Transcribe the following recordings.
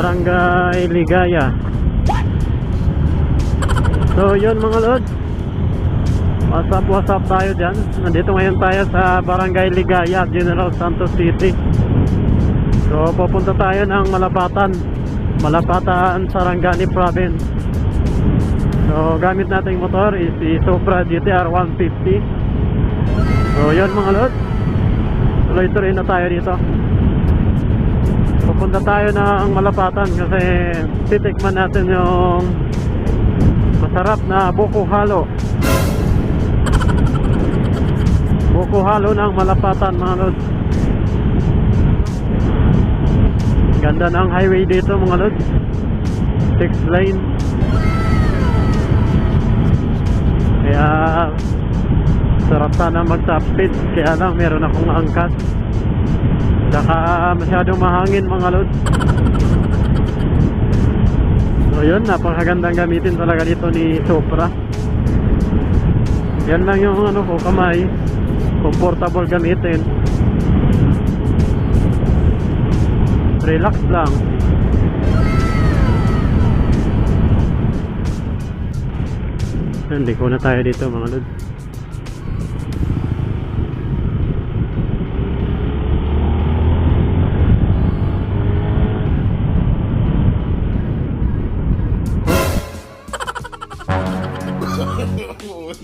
Barangay Ligaya. So yun mga lods, what's up tayo dyan. Nandito ngayon tayo sa Barangay Ligaya, General Santos City. So pupunta tayo ng Malapatan, Sarangani Province. So gamit nating motor is si Supra GTR 150. So yun mga lods, tuloy-tuloy na tayo dito. Pupunta tayo ng Malapatan kasi titikman natin yung masarap na buko halo. Buko halo ng Malapatan mga lods. Ganda ng highway dito mga lods, 6 lane. Kaya sarap sana mag-top speed, kaya lang meron akong angkas. Saka masyadong mahangin mga lods. So yun, napakagandang gamitin talaga dito ni Supra. Yan lang yung ano ko, kamay, comfortable gamitin, relax lang. Hindi ko na tayo dito mga lods.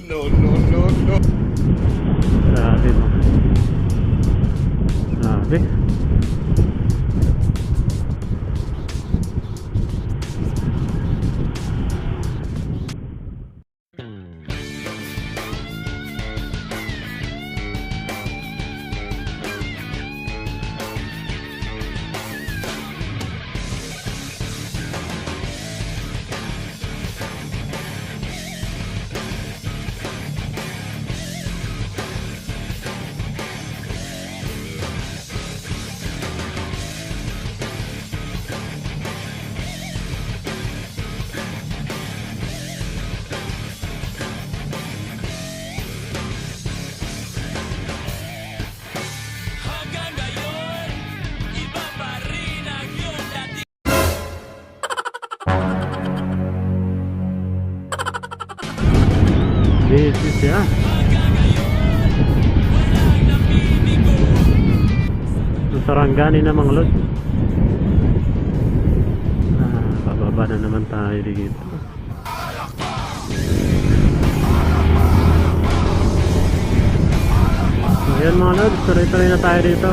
No. Grabe mo. Grabe. Busy siya. Sarangani na mga lods. Bababa na naman tayo dito. So ayan mga lods, tuloy-tuloy na tayo dito.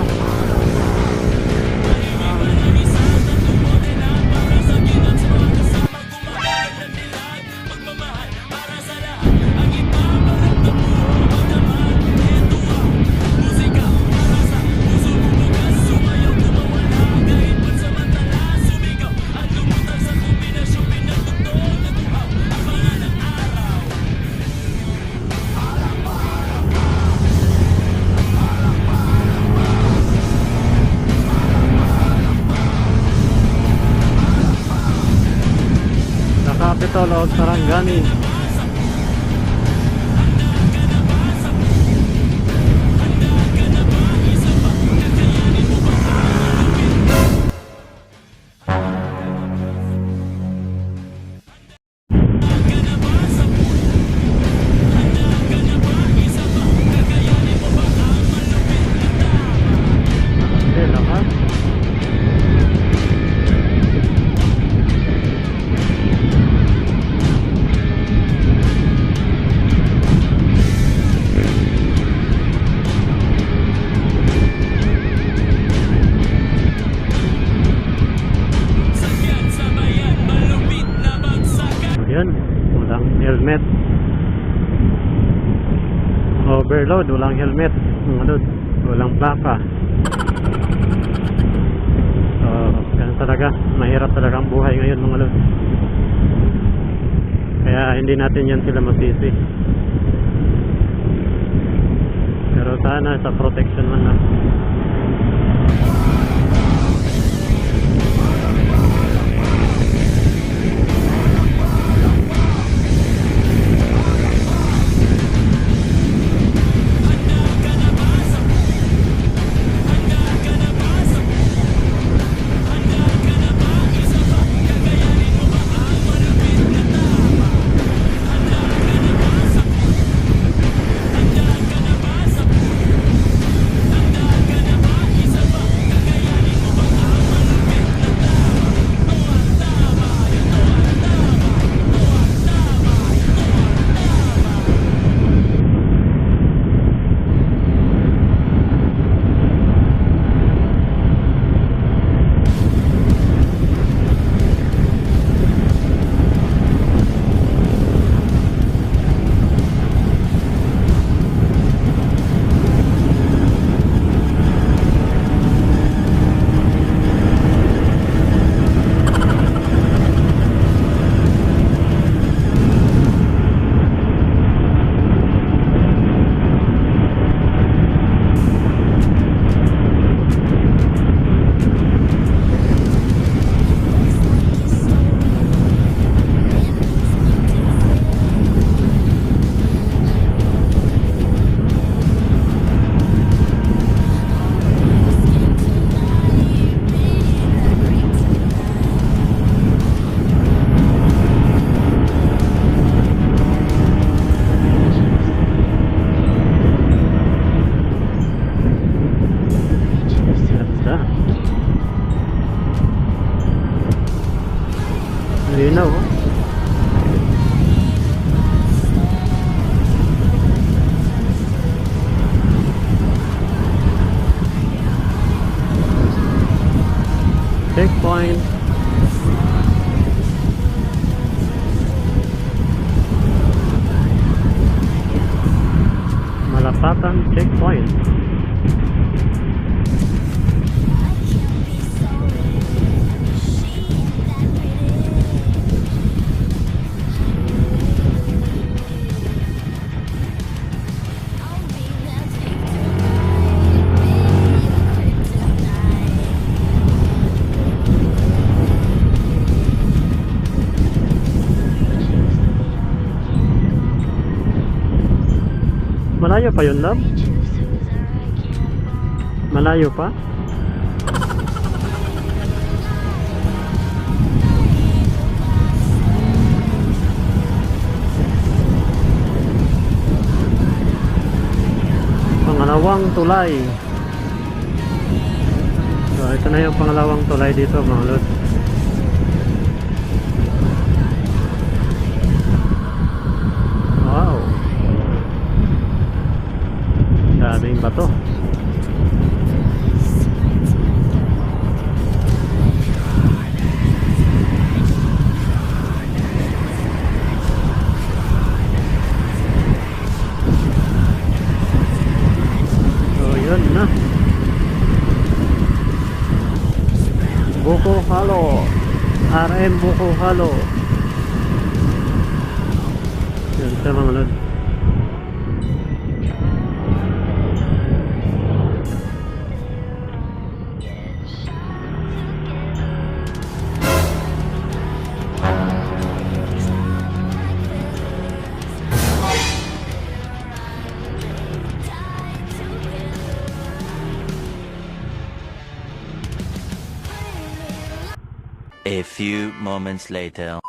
Capital of Sarangani. Helmet, overload, walang helmet mga lods, walang plaka. So ganun talaga, mahirap talaga ang buhay ngayon mga lods, kaya hindi natin yan sila masisi, pero sana sa protection man lang. checkpoint. Malapatan checkpoint. Malayo pa yun, love? Malayo pa? Pangalawang tulay. So, ito na yung pangalawang tulay dito, mga lods. Wow. Daming bato. So yun na. Buko Halo. RM Buko Halo. Yun siya, mga lods. A few moments later.